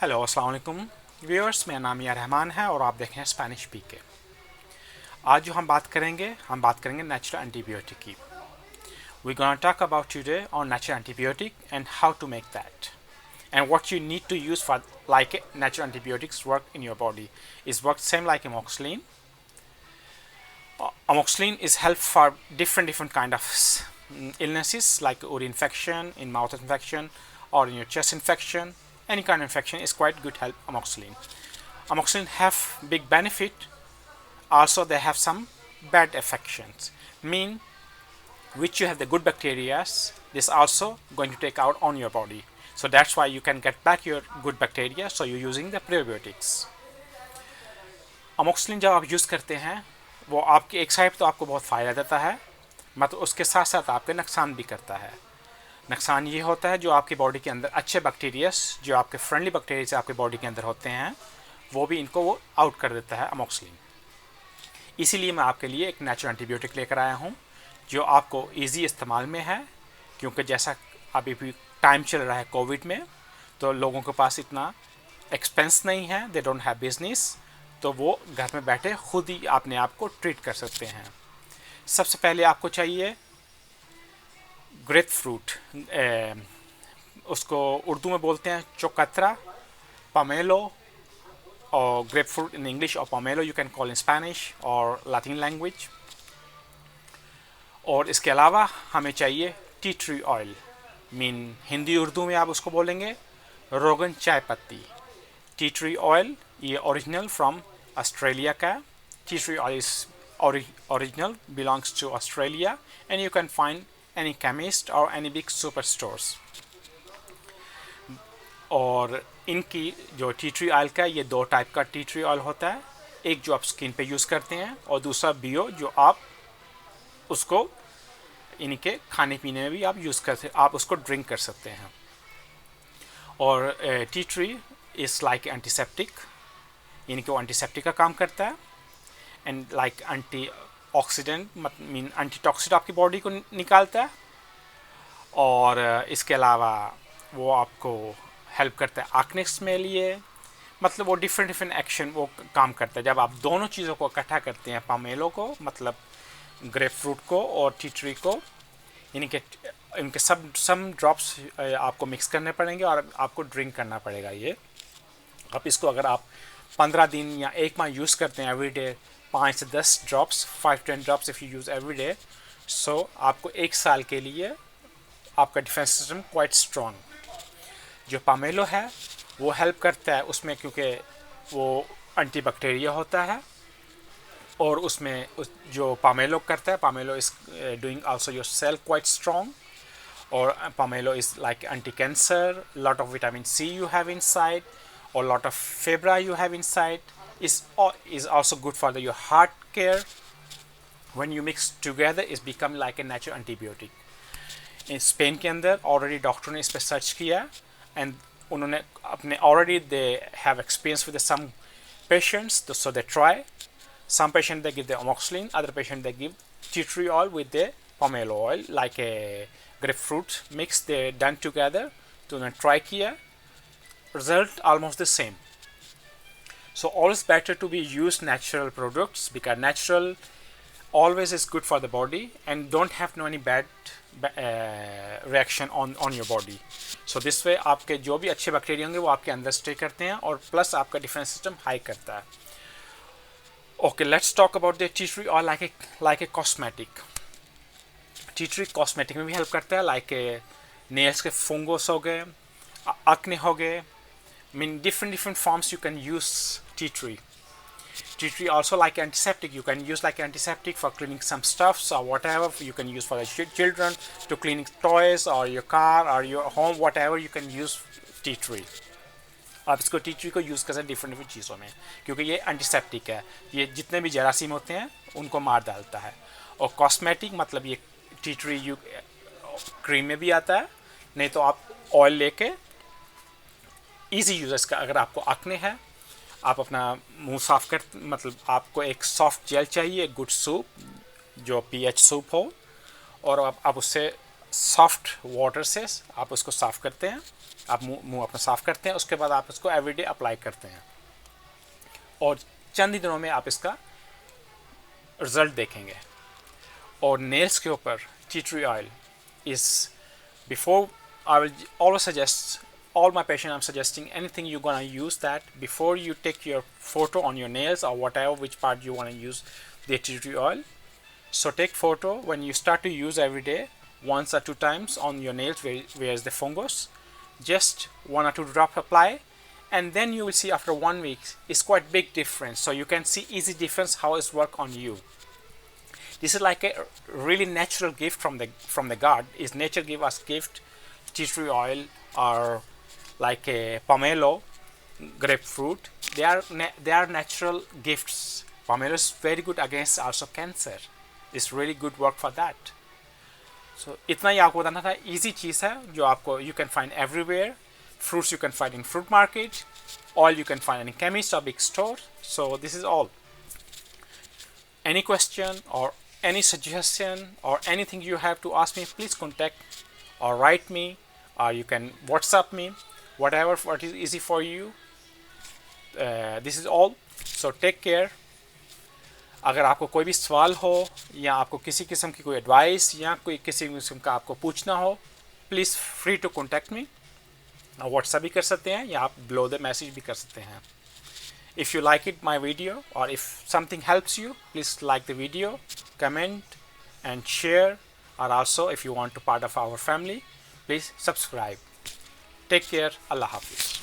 Hello अस्सलाम वालेकुम viewers, मेरा नाम या रहमान है और आप देख रहे हैं स्पेनिश पी के। आज जो हम बात करेंगे नेचुरल एंटीबायोटिक की। We gonna talk about today on natural antibiotic and how to make that and what you need to use for like natural antibiotics work in your body is work same like amoxicillin. Amoxicillin is help for different kind of illnesses like uri infection, in mouth infection, or in your chest infection. Any kind of infection is quite good help amoxicillin. Amoxicillin have big benefit. Also, they have some bad affections. Mean which you have the good bacteria, this also going to take out on your body. So that's why you can get back your good bacteria. So you're using the probiotics. Amoxicillin जब आप use करते हैं वो आपकी एक side तो आपको बहुत फ़ायदा देता है, मतलब उसके साथ साथ आपके नुकसान भी करता है। नुकसान ये होता है जो आपकी बॉडी के अंदर अच्छे बैक्टीरियास, जो आपके फ्रेंडली बैक्टीरिया आपके बॉडी के अंदर होते हैं, वो भी इनको वो आउट कर देता है अमोक्सिलिन। इसीलिए मैं आपके लिए एक नेचुरल एंटीबायोटिक लेकर आया हूँ जो आपको ईजी इस्तेमाल में है, क्योंकि जैसा अभी भी टाइम चल रहा है कोविड में, तो लोगों के पास इतना एक्सपेंस नहीं है, दे डोंट हैव बिजनेस, तो वो घर में बैठे खुद ही अपने आप को ट्रीट कर सकते हैं। सबसे पहले आपको चाहिए ग्रेप फ्रूट, उसको उर्दू में बोलते हैं चोकतरा, पामेलो, और ग्रेप फ्रूट इन इंग्लिश, और pomelo you can call in Spanish और लैटिन लैंग्वेज। और इसके अलावा हमें चाहिए tea tree oil, mean Hindi Urdu में आप उसको बोलेंगे रोगन चाय पत्ती। टी ट्री ऑयल ये ओरिजिनल फ्रॉम ऑस्ट्रेलिया का। Tea tree oil is original belongs to Australia and you can find any chemist or any big superstores. और इनकी जो टी ट्री ऑयल का, ये दो टाइप का टी ट्री ऑयल होता है, एक जो आप स्किन पे यूज़ करते हैं और दूसरा बियो जो आप उसको इनके खाने पीने में भी आप यूज़ करते, आप उसको ड्रिंक कर सकते हैं। और tea tree is like antiseptic, इनके वो एंटीसेप्टिक का काम करता है, and like anti oxidant mean एंटीटॉक्सिड आपकी बॉडी को निकालता है। और इसके अलावा वो आपको हेल्प करता है आक्नेस में लिए, मतलब वो डिफरेंट एक्शन वो काम करता है। जब आप दोनों चीज़ों को इकट्ठा करते हैं, पामेलो को मतलब ग्रेप फ्रूट को और टी ट्री को, इनके सब ड्रॉप्स आपको मिक्स करने पड़ेंगे और आपको ड्रिंक करना पड़ेगा। ये अब इसको अगर आप 15 दिन या एक माह यूज़ करते हैं एवरी डे, 5 से 10 drops, 5-10 drops if you use every day, so आपको एक साल के लिए आपका डिफेंस सिस्टम क्वाइट स्ट्रॉन्ग। जो पामेलो है वो हेल्प करता है उसमें, क्योंकि वो एंटीबैक्टीरिया होता है, और उसमें जो पामेलो करता है, pomelo is doing also your cell quite strong. और pomelo is like anti cancer, lot of vitamin C you have inside, or lot of fibra you have inside, is also good for your heart care. When you mix together it's become like a natural antibiotic. In Spain के अंदर already doctor ने इस पर search किया and उन्होंने अपने already they have experience with some patients, so they try. Some patient they give the amoxicillin, other patient they give tea tree oil with the pomelo oil, like a grapefruit mix, they done together, तो उन्होंने try किया, result almost the same. So always better to be use natural products, because natural always is good for the body and don't have no any bad reaction on your body. So this way आपके जो भी अच्छे bacteria होंगे वो आपके अंदर stay करते हैं और प्लस आपका डिफेंस सिस्टम हाई करता है। Okay, let's talk about the tea tree oil like a cosmetic. Tea tree cosmetic में भी हेल्प करता है, लाइक नेल्स के फंगस हो गए, acne हो गए, mean different forms you can use tea tree. Tea tree also like antiseptic, you can use like antiseptic for cleaning some stuffs or whatever. You can use for the children to cleaning toys or your car or your home, whatever you can use tea tree. आप इसको tea tree को use कर सकते हैं different चीज़ों में, क्योंकि ये एंटीसेप्टिक है, ये जितने भी जरासीम होते हैं उनको मार डालता है। और कॉस्मेटिक मतलब ये टी ट्री यू क्रीम में भी आता है, नहीं तो आप ऑयल लेके ईजी यूज़र्स का, अगर आपको एक्ने है, आप अपना मुंह साफ कर, मतलब आपको एक सॉफ्ट जेल चाहिए, गुड सूप जो पीएच सूप हो, और आप उससे सॉफ्ट वाटर से आप उसको साफ़ करते हैं, आप मुंह अपना साफ़ करते हैं, उसके बाद आप इसको एवरीडे अप्लाई करते हैं और चंद ही दिनों में आप इसका रिज़ल्ट देखेंगे। और नेल्स के ऊपर T tree oil is before, I will always suggest all my patients, I'm suggesting anything you're gonna use that before you take your photo on your nails or whatever which part you want to use the tea tree oil. So take photo when you start to use every day, once or two times on your nails where is the fungus, just 1 or 2 drops apply, and then you will see after 1 week it's quite big difference. So you can see easy difference how it's work on you. This is like a really natural gift from the God. Is nature give us gift, tea tree oil or like a pomelo, grapefruit. They are natural gifts. Pomelo is very good against also cancer. It's really good work for that. So इतना ही आपको बताना था, easy चीज़ है जो आपको you can find everywhere. Fruits you can find in fruit market. Oil you can find in chemist or big store. So this is all. Any question or any suggestion or anything you have to ask me, please contact or write me, or you can WhatsApp me, whatever what is easy for you. This is all. So take care. अगर आपको कोई भी सवाल हो या आपको किसी किस्म की कोई एडवाइस या कोई किसी किस्म का आपको पूछना हो, please free to contact me. WhatsApp भी कर सकते हैं या आप बिलो द मैसेज भी कर सकते हैं। If you like it my video or if something helps you, please like the video, comment and share, or also if you want to part of our family, please subscribe. Take care. Allah Hafiz.